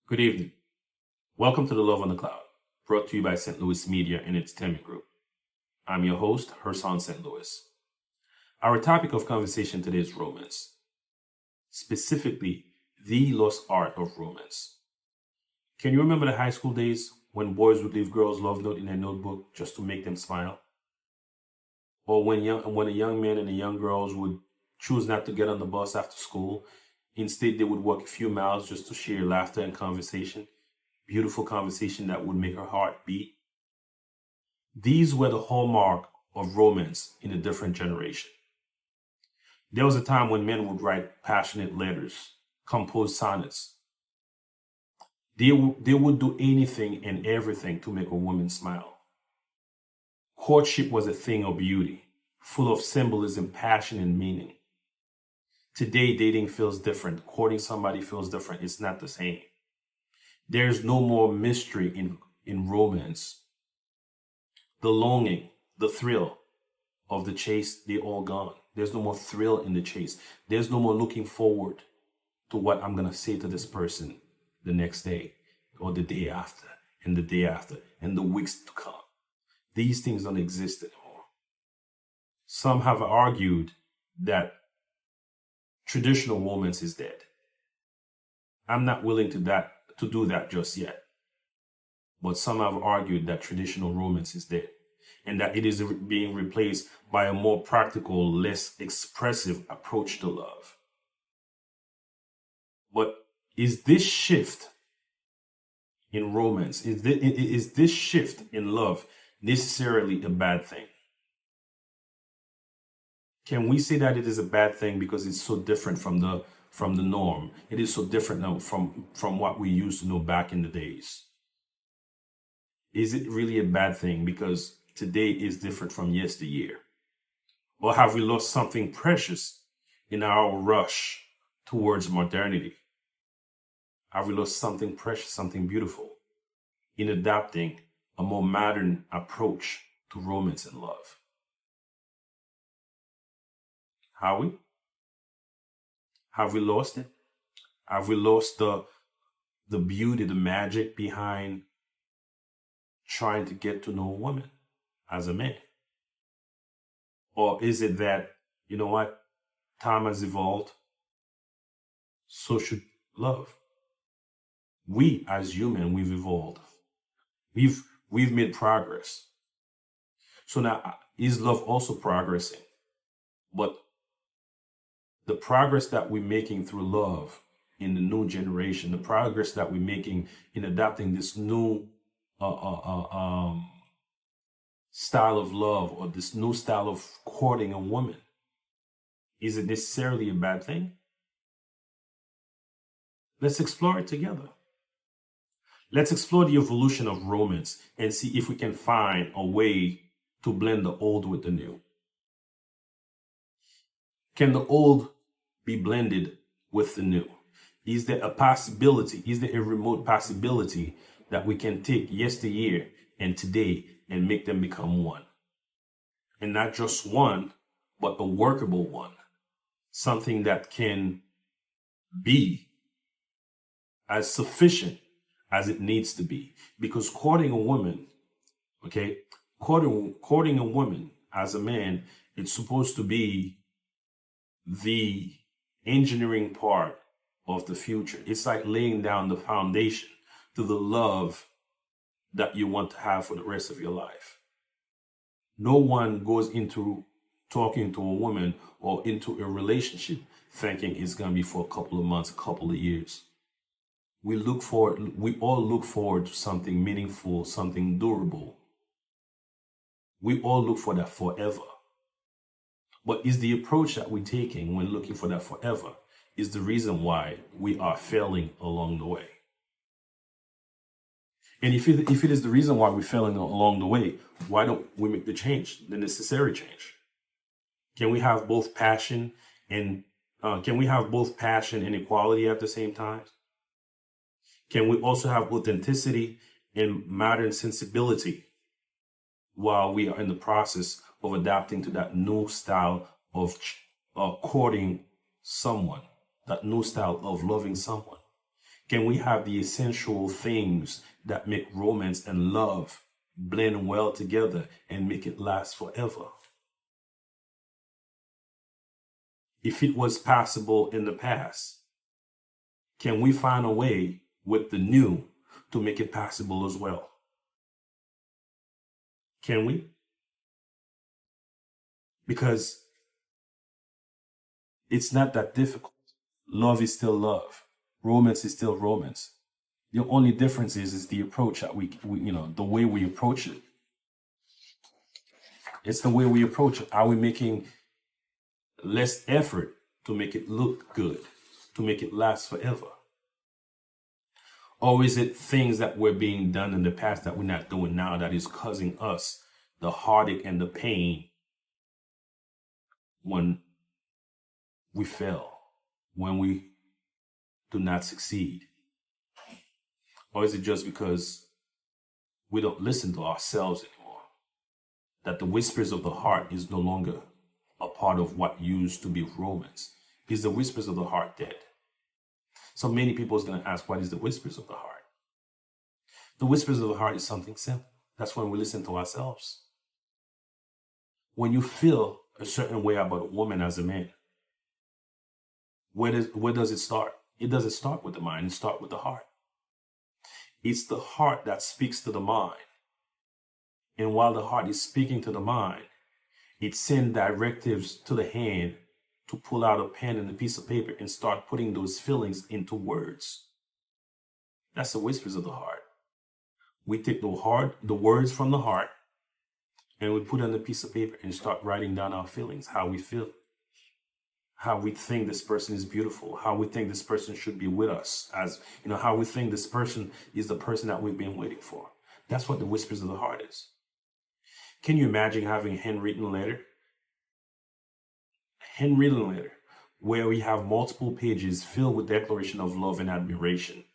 Good evening. Welcome to The Love on the Cloud, brought to you by St. Louis Media and its Temi Group. I'm your host, Herson St. Our topic of conversation today is romance, specifically the lost art of romance. Can you remember the high school days when boys would leave girls' love note in their notebook just to make them smile? Or when a young man and a young girls would choose not to get on the bus after school, instead they would walk a few miles just to share laughter and conversation? Beautiful conversation that would make her heart beat. These were the hallmark of romance in a different generation. There was a time when men would write passionate letters, compose sonnets. They would do anything and everything to make a woman smile. Courtship was a thing of beauty, full of symbolism, passion, and meaning. Today, dating feels different. Courting somebody feels different. It's not the same. There's no more mystery in romance. The longing, the thrill of the chase, they're all gone. There's no more thrill in the chase. There's no more looking forward to what I'm going to say to this person the next day or the day after and the day after and the weeks to come. These things don't exist anymore. Some have argued that traditional romance is dead. I'm not willing to do that just yet. But some have argued that traditional romance is dead and that it is being replaced by a more practical, less expressive approach to love. But is this shift in romance, is this shift in love necessarily a bad thing? Can we say that it is a bad thing because it's so different from the norm? It is so different now from what we used to know back in the days. Is it really a bad thing because today is different from yesteryear? Or have we lost something precious in our rush towards modernity? Have we lost something precious, something beautiful in adopting a more modern approach to romance and love? Have we? Have we lost it? Have we lost the beauty, the magic behind trying to get to know a woman as a man? Or is it that, you know what, time has evolved, so should love? We as human, we've evolved. We've made progress. So now is love also progressing? But the progress that we're making through love in the new generation, the progress that we're making in adopting this new style of love or this new style of courting a woman, is it necessarily a bad thing? Let's explore it together. Let's explore the evolution of romance and see if we can find a way to blend the old with the new. Can the old be blended with the new? Is there a possibility? Is there a remote possibility that we can take yesteryear and today and make them become one? And not just one, but a workable one. Something that can be as sufficient as it needs to be. Because courting a woman, courting a woman as a man, it's supposed to be the engineering part of the future. It's like laying down the foundation to the love that you want to have for the rest of your life. No one goes into talking to a woman or into a relationship thinking it's going to be for a couple of months, a couple of years. We all look forward to something meaningful, something durable. We all look for that forever. But is the approach that we're taking when looking for that forever is the reason why we are failing along the way? And if it is the reason why we're failing along the way, why don't we make the change, the necessary change? Can we have both passion and equality at the same time? Can we also have authenticity and modern sensibility while we are in the process of adapting to that new style of courting someone, that new style of loving someone? Can we have the essential things that make romance and love blend well together and make it last forever? If it was possible in the past, can we find a way with the new to make it possible as well? Can we? Because it's not that difficult. Love is still love. Romance is still romance. The only difference is the approach that the way we approach it. It's the way we approach it. Are we making less effort to make it look good, to make it last forever? Or is it things that were being done in the past that we're not doing now that is causing us the heartache and the pain when we fail, when we do not succeed? Or is it just because we don't listen to ourselves anymore? That the whispers of the heart is no longer a part of what used to be romance? Is the whispers of the heart dead? So many people is going to ask, what is the whispers of the heart? The whispers of the heart is something simple. That's when we listen to ourselves. When you feel a certain way about a woman as a man, where does it start? It doesn't start with the mind, it starts with the heart. It's the heart that speaks to the mind. And while the heart is speaking to the mind, it sends directives to the hand to pull out a pen and a piece of paper and start putting those feelings into words. That's the whispers of the heart. We take the words from the heart, and we put it on a piece of paper and start writing down our feelings, how we feel, how we think this person is beautiful, how we think this person should be with us, how we think this person is the person that we've been waiting for. That's what the whispers of the heart is. Can you imagine having a handwritten letter? Handwritten letter where we have multiple pages filled with declaration of love and admiration,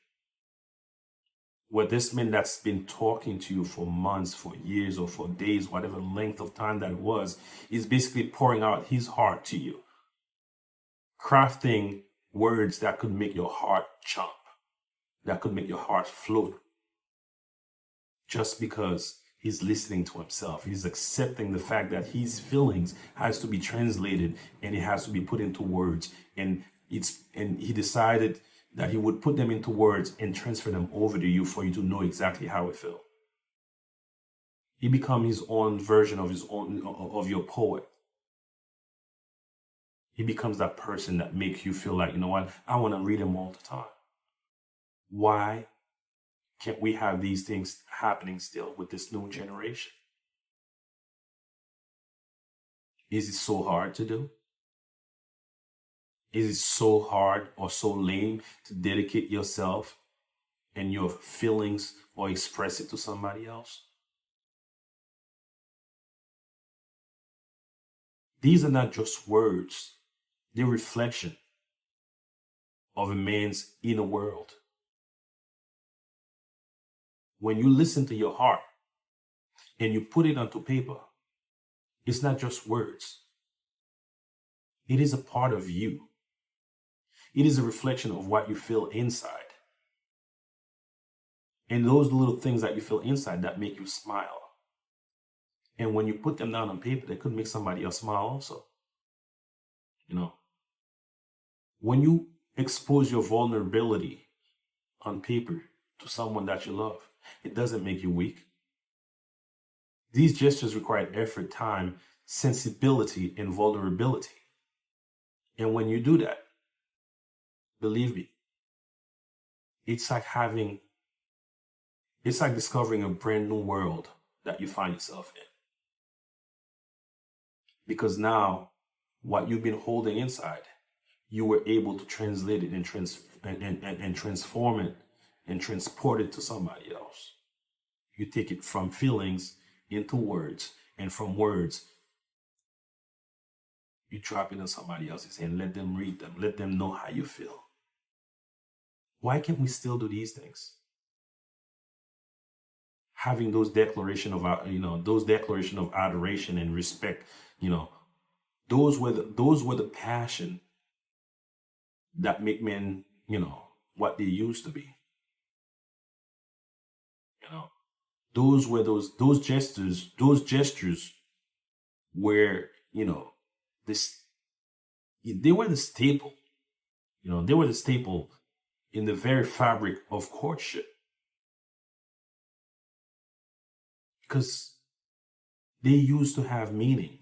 where this man that's been talking to you for months, for years, or for days, whatever length of time that it was, is basically pouring out his heart to you, crafting words that could make your heart jump, that could make your heart float, just because he's listening to himself. He's accepting the fact that his feelings has to be translated and it has to be put into words. And he decided that he would put them into words and transfer them over to you for you to know exactly how it felt. He becomes his own version of your poet. He becomes that person that makes you feel like, you know what, I want to read him all the time. Why can't we have these things happening still with this new generation? Is it so hard to do? Is it so hard or so lame to dedicate yourself and your feelings or express it to somebody else? These are not just words. They're reflection of a man's inner world. When you listen to your heart and you put it onto paper, it's not just words. It is a part of you. It is a reflection of what you feel inside. And those little things that you feel inside that make you smile. And when you put them down on paper, they could make somebody else smile also. When you expose your vulnerability on paper to someone that you love, it doesn't make you weak. These gestures require effort, time, sensibility, and vulnerability. And when you do that, believe me, it's like discovering a brand new world that you find yourself in. Because now, what you've been holding inside, you were able to translate it and transform it and transport it to somebody else. You take it from feelings into words, and from words, you drop it in somebody else's hand. Let them read them. Let them know how you feel. Why can't we still do these things? Having those declaration of adoration and respect, those were the passion that make men, what they used to be. You know, those were those gestures were, this they were the staple. They were the staple in the very fabric of courtship, because they used to have meaning.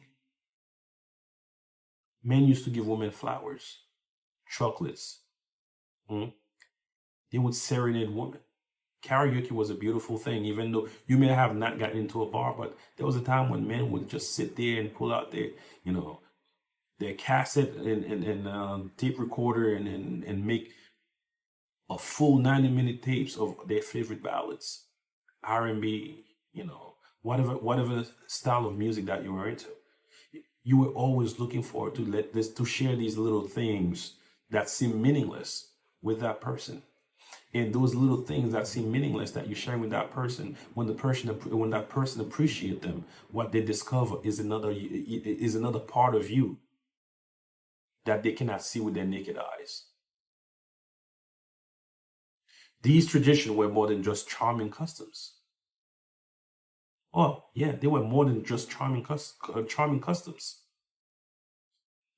Men used to give women flowers, chocolates. mm. They would serenade women. Karaoke was a beautiful thing, even though you may have not gotten into a bar, but there was a time when men would just sit there and pull out you know, their cassette and tape recorder and make a full 90-minute tapes of their favorite ballads, R&B, whatever style of music that you were into. You were always looking forward to share these little things that seem meaningless with that person. And those little things that seem meaningless that you share with that person, when that person appreciates them, what they discover is another part of you that they cannot see with their naked eyes. These traditions were more than just charming customs. Oh, yeah, they were more than just charming customs.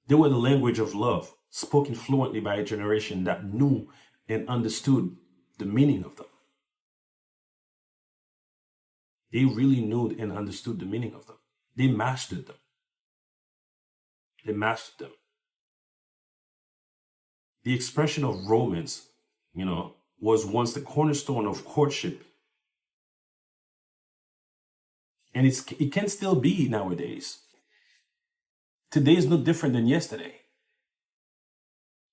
They were the language of love, spoken fluently by a generation that knew and understood the meaning of them. They really knew and understood the meaning of them. They mastered them. They mastered them. The expression of romance, was once the cornerstone of courtship. And it can still be nowadays. Today is no different than yesterday.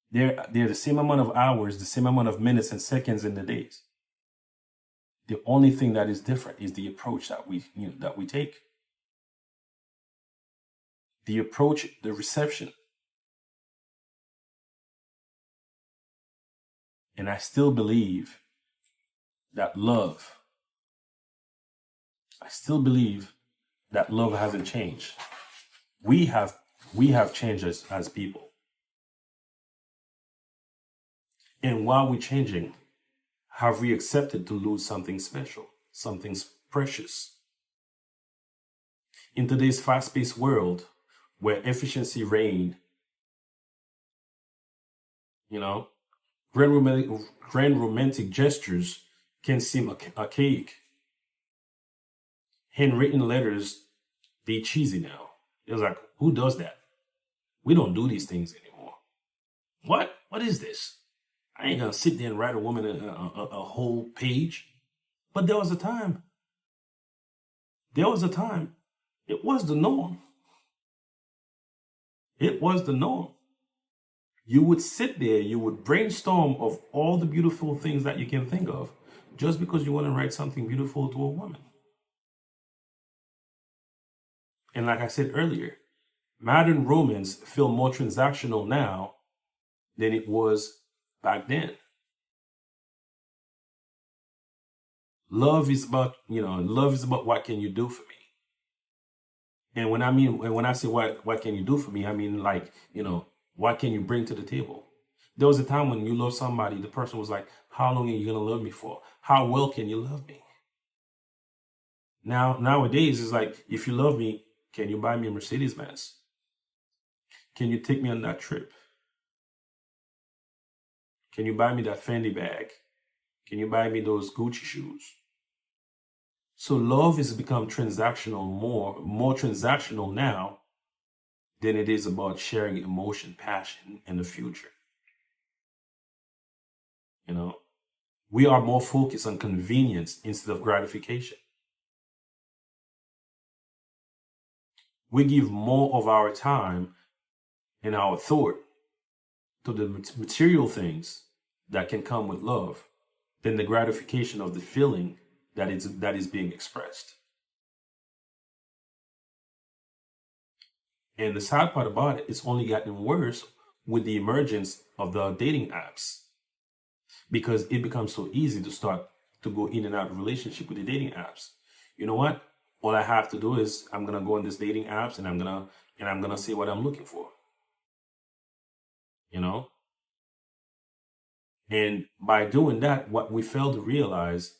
They're the same amount of hours, the same amount of minutes and seconds in the days. The only thing that is different is the approach that we take. The approach, the reception. And I still believe that love hasn't changed. We have changed as people. And while we're changing, have we accepted to lose something special, something precious? In today's fast-paced world, where efficiency reigns, grand romantic gestures can seem archaic. Handwritten letters, they cheesy now. It's like, who does that? We don't do these things anymore. What? What is this? I ain't gonna sit there and write a woman a whole page. But there was a time. There was a time. It was the norm. It was the norm. You would sit there, you would brainstorm of all the beautiful things that you can think of just because you want to write something beautiful to a woman. And like I said earlier, modern romance feel more transactional now than it was back then. Love is about what can you do for me? And when I say what can you do for me, I mean what can you bring to the table? There was a time when you love somebody, the person was like, how long are you gonna love me for? How well can you love me? Nowadays it's like, if you love me, can you buy me a Mercedes Benz? Can you take me on that trip? Can you buy me that Fendi bag? Can you buy me those Gucci shoes? So love has become transactional, more transactional now than it is about sharing emotion, passion, and the future. We are more focused on convenience instead of gratification. We give more of our time and our thought to the material things that can come with love than the gratification of the feeling that is being expressed. And the sad part about it, it's only gotten worse with the emergence of the dating apps, because it becomes so easy to start to go in and out of relationship with the dating apps. You know what? All I have to do is I'm gonna go on this dating apps and I'm gonna see what I'm looking for. You know? And by doing that, what we fail to realize,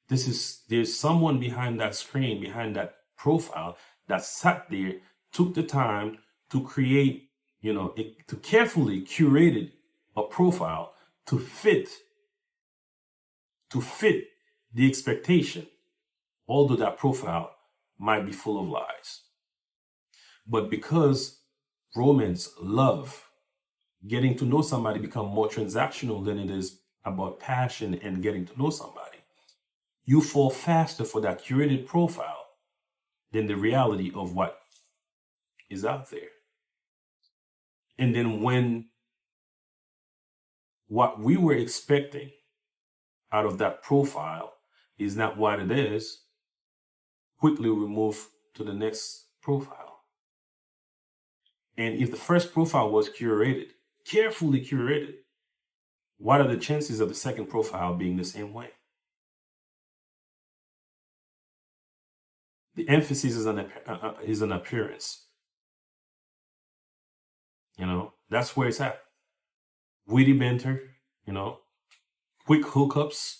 there's someone behind that screen, behind that profile, that sat there, took the time to create, to carefully curated a profile to fit the expectation, although that profile might be full of lies. But because romance, love, getting to know somebody become more transactional than it is about passion and getting to know somebody, you fall faster for that curated profile than the reality of what is out there. And then when what we were expecting out of that profile is not what it is, quickly we move to the next profile. And if the first profile was curated, carefully curated, what are the chances of the second profile being the same way? The emphasis is on appearance. That's where it's at. Witty banter, quick hookups.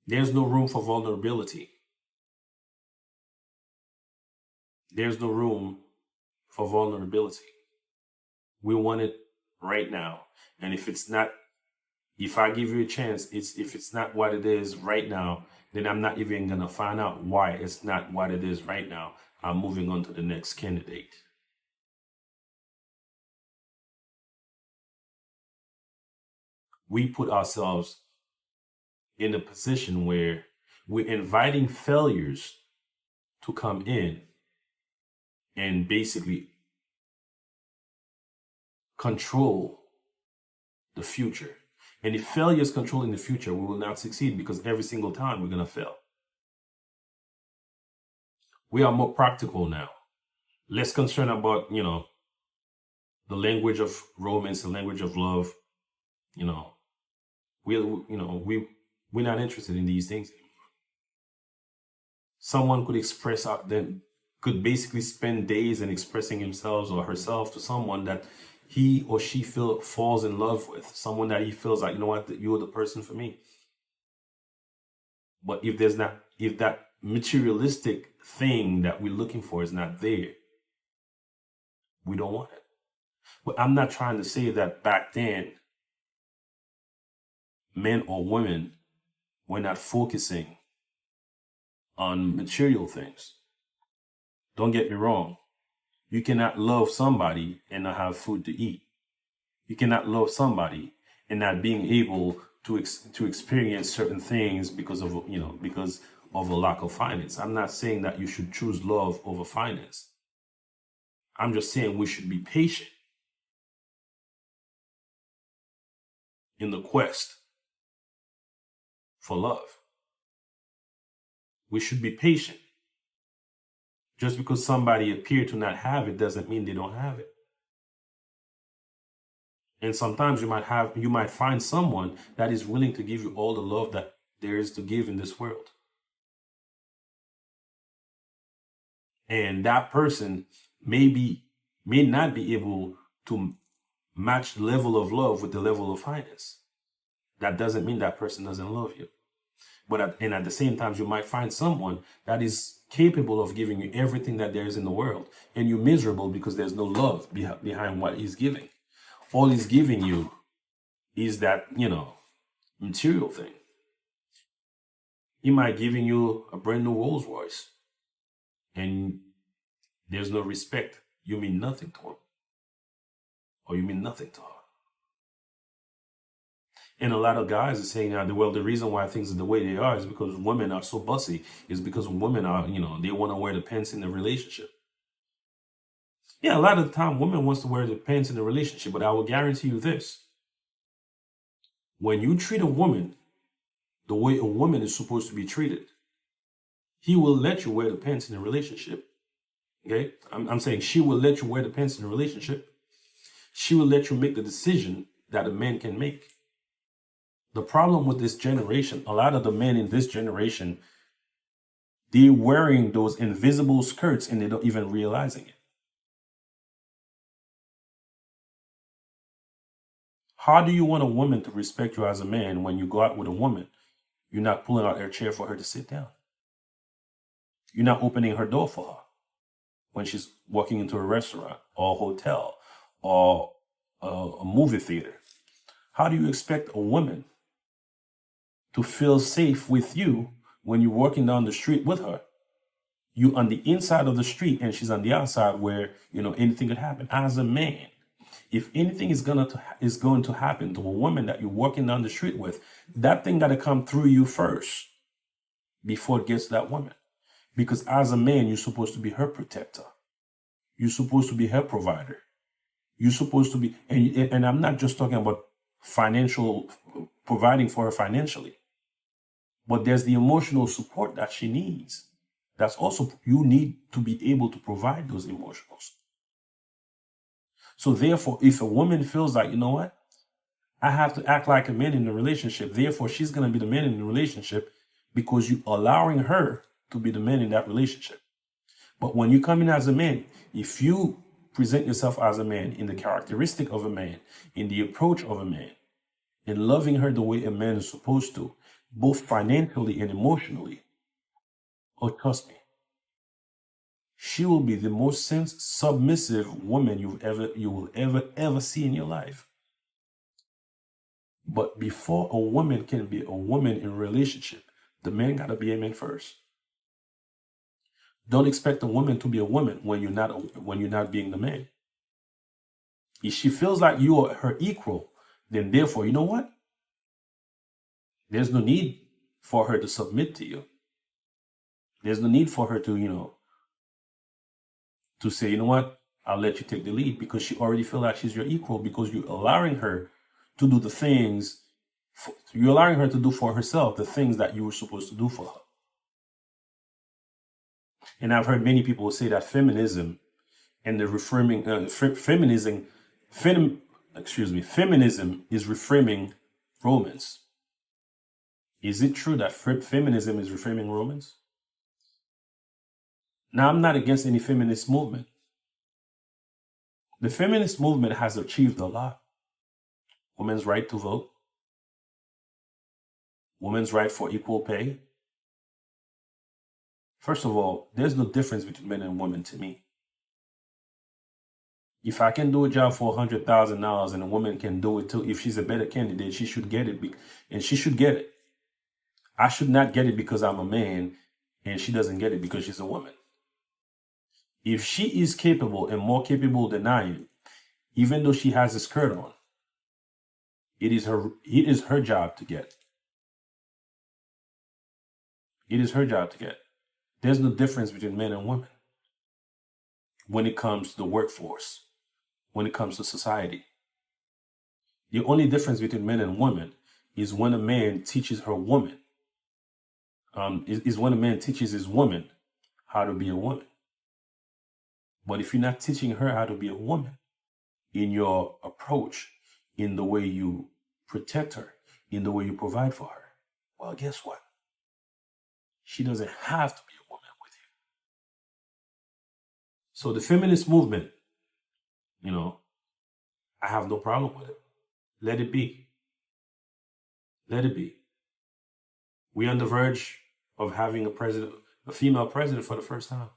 There's no room for vulnerability. There's no room for vulnerability. We want it right now. And if I give you a chance, if it's not what it is right now, then I'm not even going to find out why it's not what it is right now. I'm moving on to the next candidate. We put ourselves in a position where we're inviting failures to come in and basically control the future. And if failure is controlling the future, we will not succeed, because every single time we're going to fail. We are more practical now, less concerned about, the language of romance, the language of love. We're not interested in these things anymore. Someone could basically spend days in expressing himself or herself to someone that he or she falls in love with, someone that he feels like, you're the person for me. But if that materialistic thing that we're looking for is not there, we don't want it. But I'm not trying to say that back then, men or women were not focusing on material things. Don't get me wrong. You cannot love somebody and not have food to eat. You cannot love somebody and not being able to experience certain things because of a lack of finance. I'm not saying that you should choose love over finance. I'm just saying we should be patient in the quest for love. We should be patient. Just because somebody appears to not have it doesn't mean they don't have it. And sometimes you might find someone that is willing to give you all the love that there is to give in this world. And that person may not be able to match the level of love with the level of finance. That doesn't mean that person doesn't love you. But at the same time, you might find someone that is capable of giving you everything that there is in the world, and you're miserable because there's no love behind what he's giving. All he's giving you is that, material thing. He might giving you a brand new Rolls Royce, and there's no respect. You mean nothing to him, or you mean nothing to her. And a lot of guys are saying, well, the reason why things are the way they are is because women are so bossy, is because women are, they want to wear the pants in the relationship. Yeah, a lot of the time, women wants to wear the pants in the relationship, but I will guarantee you this. When you treat a woman the way a woman is supposed to be treated, he will let you wear the pants in the relationship. Okay? I'm saying she will let you wear the pants in the relationship. She will let you make the decision that a man can make. The problem with this generation, a lot of the men in this generation, they're wearing those invisible skirts and they don't even realizing it. How do you want a woman to respect you as a man when you go out with a woman? You're not pulling out her chair for her to sit down. You're not opening her door for her when she's walking into a restaurant or a hotel or a movie theater. How do you expect a woman to feel safe with you when you're walking down the street with her? You on the inside of the street and she's on the outside where, anything could happen. As a man, if anything is going to happen to a woman that you're walking down the street with, that thing got to come through you first before it gets to that woman. Because as a man, you're supposed to be her protector. You're supposed to be her provider. You're supposed to be, and I'm not just talking about providing for her financially, but there's the emotional support that she needs. That's also, you need to be able to provide those emotions. So therefore, if a woman feels like, you know what, I have to act like a man in the relationship, therefore she's going to be the man in the relationship because you're allowing her to be the man in that relationship. But when you come in as a man, if you present yourself as a man in the characteristic of a man, in the approach of a man, in loving her the way a man is supposed to, both financially and emotionally, oh, trust me, she will be the most submissive woman you will ever see in your life. But before a woman can be a woman in a relationship, the man gotta be a man first. Don't expect a woman to be a woman when you're not being the man. If she feels like you are her equal, then therefore, you know what? There's no need for her to submit to you. There's no need for her to, to say, you know what, I'll let you take the lead, because she already feels like she's your equal, because you're allowing her to do the things, you're allowing her to do for herself the things that you were supposed to do for her. And I've heard many people say that feminism and the feminism is reframing romance. Is it true that feminism is reframing romance? Now, I'm not against any feminist movement. The feminist movement has achieved a lot. Women's right to vote, women's right for equal pay. First of all, there's no difference between men and women to me. If I can do a job for $100,000 and a woman can do it too, if she's a better candidate, she should get it, and she should get it. I should not get it because I'm a man and she doesn't get it because she's a woman. If she is capable and more capable than I am, even though she has a skirt on, it is her job to get. It is her job to get. There's no difference between men and women when it comes to the workforce, when it comes to society. The only difference between men and women is when a man teaches her woman, is when a man teaches his woman how to be a woman. But if you're not teaching her how to be a woman in your approach, in the way you protect her, in the way you provide for her, well, guess what? She doesn't have to be a woman with you. So the feminist movement, I have no problem with it. Let it be. Let it be. We're on the verge of having a female president for the first time.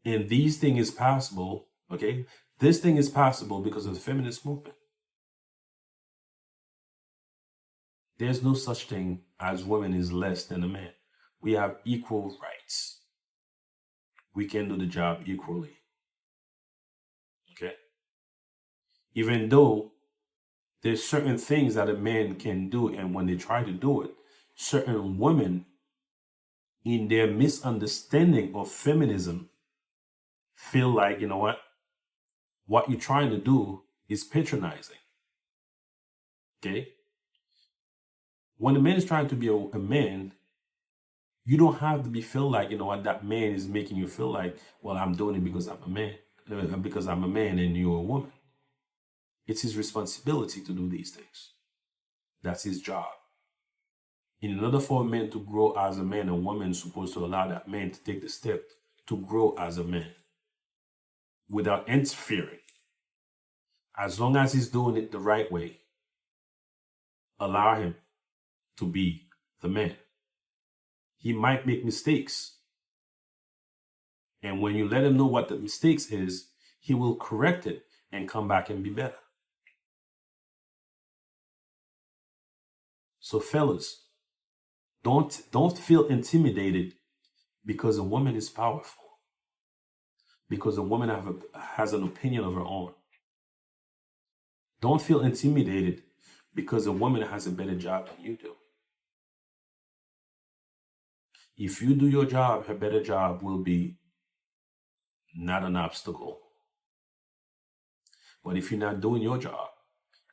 And these things is possible, okay? This thing is possible because of the feminist movement. There's no such thing as women is less than a man. We have equal rights. We can do the job equally. Okay? Even though there's certain things that a man can do, and when they try to do it, certain women, in their misunderstanding of feminism, feel like, you know what you're trying to do is patronizing. Okay? When a man is trying to be a man, you don't have to feel like, that man is making you feel like, well, I'm doing it because I'm a man, and you're a woman. It's his responsibility to do these things. That's his job. In order for a man to grow as a man, a woman is supposed to allow that man to take the step to grow as a man without interfering. As long as he's doing it the right way, allow him to be the man. He might make mistakes. And when you let him know what the mistakes is, he will correct it and come back and be better. So fellas, don't feel intimidated because a woman is powerful. Because a woman has an opinion of her own. Don't feel intimidated because a woman has a better job than you do. If you do your job, her better job will be not an obstacle. But if you're not doing your job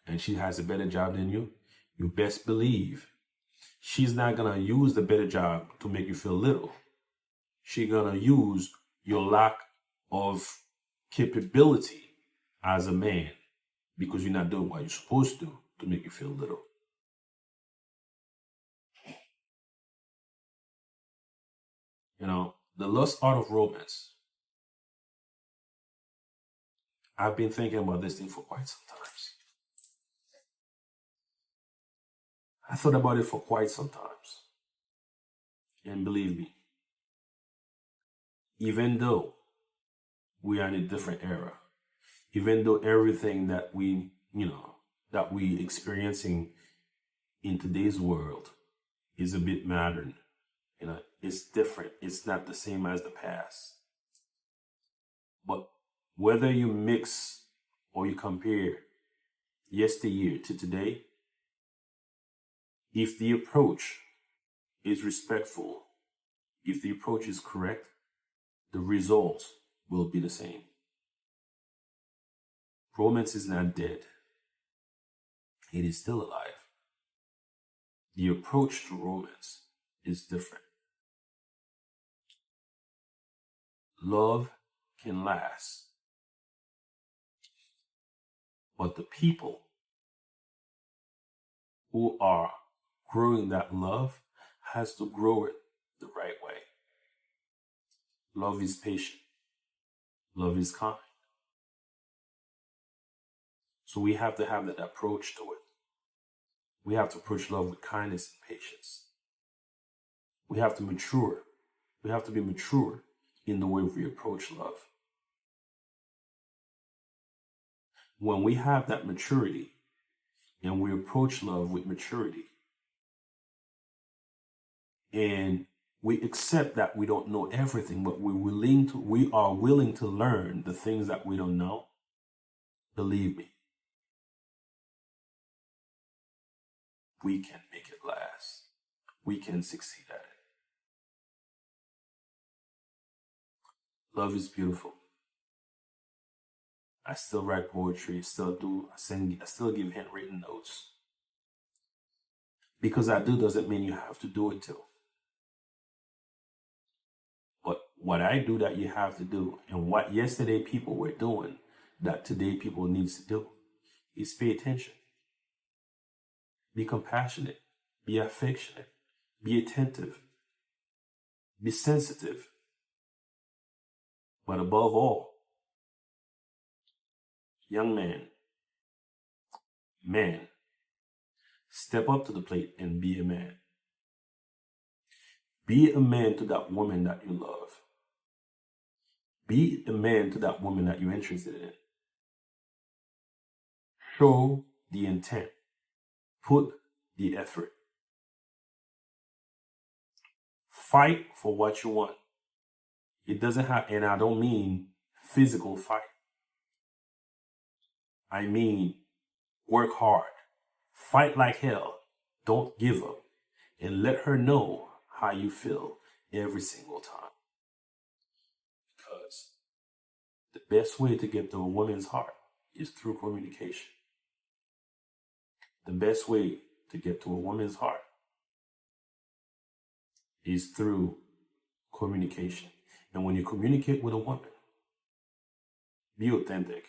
and she has a better job than you, you best believe she's not going to use the better job to make you feel little. She's going to use your lack of capability as a man because you're not doing what you're supposed to make you feel little. You know, the lost art of romance. I've been thinking about this thing for quite some time. I thought about it for quite some time. And believe me, even though we are in a different era, even though everything that we experiencing in today's world is a bit modern, it's different. It's not the same as the past. But whether you mix or you compare yesteryear to today, if the approach is respectful, if the approach is correct, the results will be the same. Romance is not dead. It is still alive. The approach to romance is different. Love can last, but the people who are growing that love has to grow it the right way. Love is patient. Love is kind. So we have to have that approach to it. We have to approach love with kindness and patience. We have to mature. We have to be mature in the way we approach love. When we have that maturity and we approach love with maturity, and we accept that we don't know everything, but we are willing to learn the things that we don't know, believe me, we can make it last. We can succeed at it. Love is beautiful. I still write poetry, still do. I still give handwritten notes. Because I do doesn't mean you have to do it too. But what I do that you have to do, and what yesterday people were doing that today people needs to do, is pay attention. Be compassionate. Be affectionate. Be attentive. Be sensitive. But above all, young man, step up to the plate and be a man. Be a man to that woman that you love. Be a man to that woman that you're interested in. Show the intent. Put the effort. Fight for what you want. It doesn't have, and I don't mean physical fight. I mean work hard. Fight like hell. Don't give up. And let her know how you feel every single time. Because the best way to get to a woman's heart is through communication. The best way to get to a woman's heart is through communication. And when you communicate with a woman, be authentic.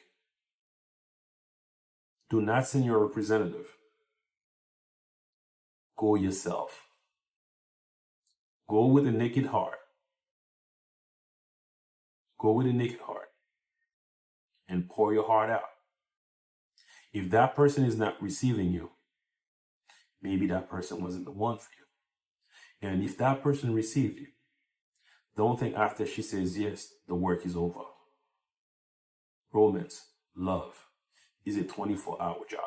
Do not send your representative. Go yourself. Go with a naked heart. Go with a naked heart and pour your heart out. If that person is not receiving you, maybe that person wasn't the one for you. And if that person received you, don't think after she says yes, the work is over. Romance, love, is a 24-hour job.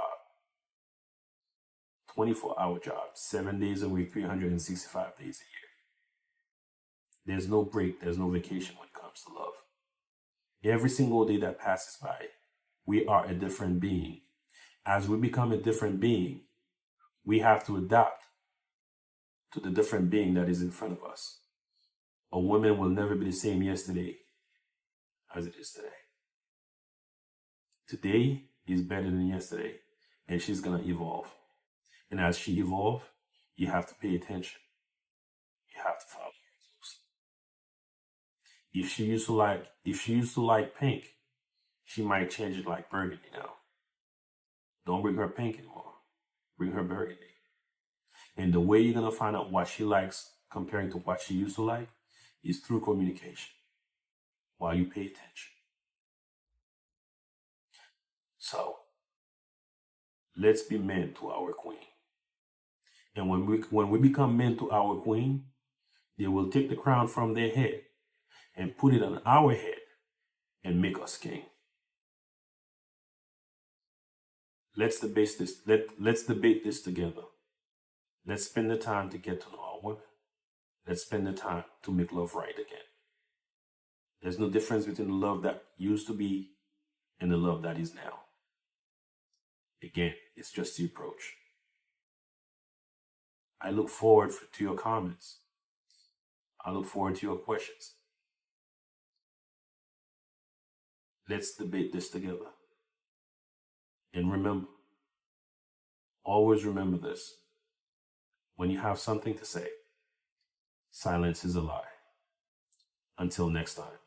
24-hour job, 7 days a week, 365 days a year. There's no break, there's no vacation when it comes to love. Every single day that passes by, we are a different being. As we become a different being, we have to adapt to the different being that is in front of us. A woman will never be the same yesterday as it is today. Today is better than yesterday, and she's going to evolve. And as she evolves, you have to pay attention. You have to follow her closely. If she used to like pink, she might change it like burgundy now. Don't bring her pink anymore. Bring her burgundy. And the way you're going to find out what she likes comparing to what she used to like is through communication while you pay attention. So, let's be men to our queen. And when we become men to our queen, they will take the crown from their head and put it on our head and make us king. Let's debate this. Let's debate this together. Let's spend the time to get to know our women. Let's spend the time to make love right again. There's no difference between the love that used to be and the love that is now. Again, it's just the approach. I look forward to your comments. I look forward to your questions. Let's debate this together. And remember, always remember this. When you have something to say, silence is a lie. Until next time.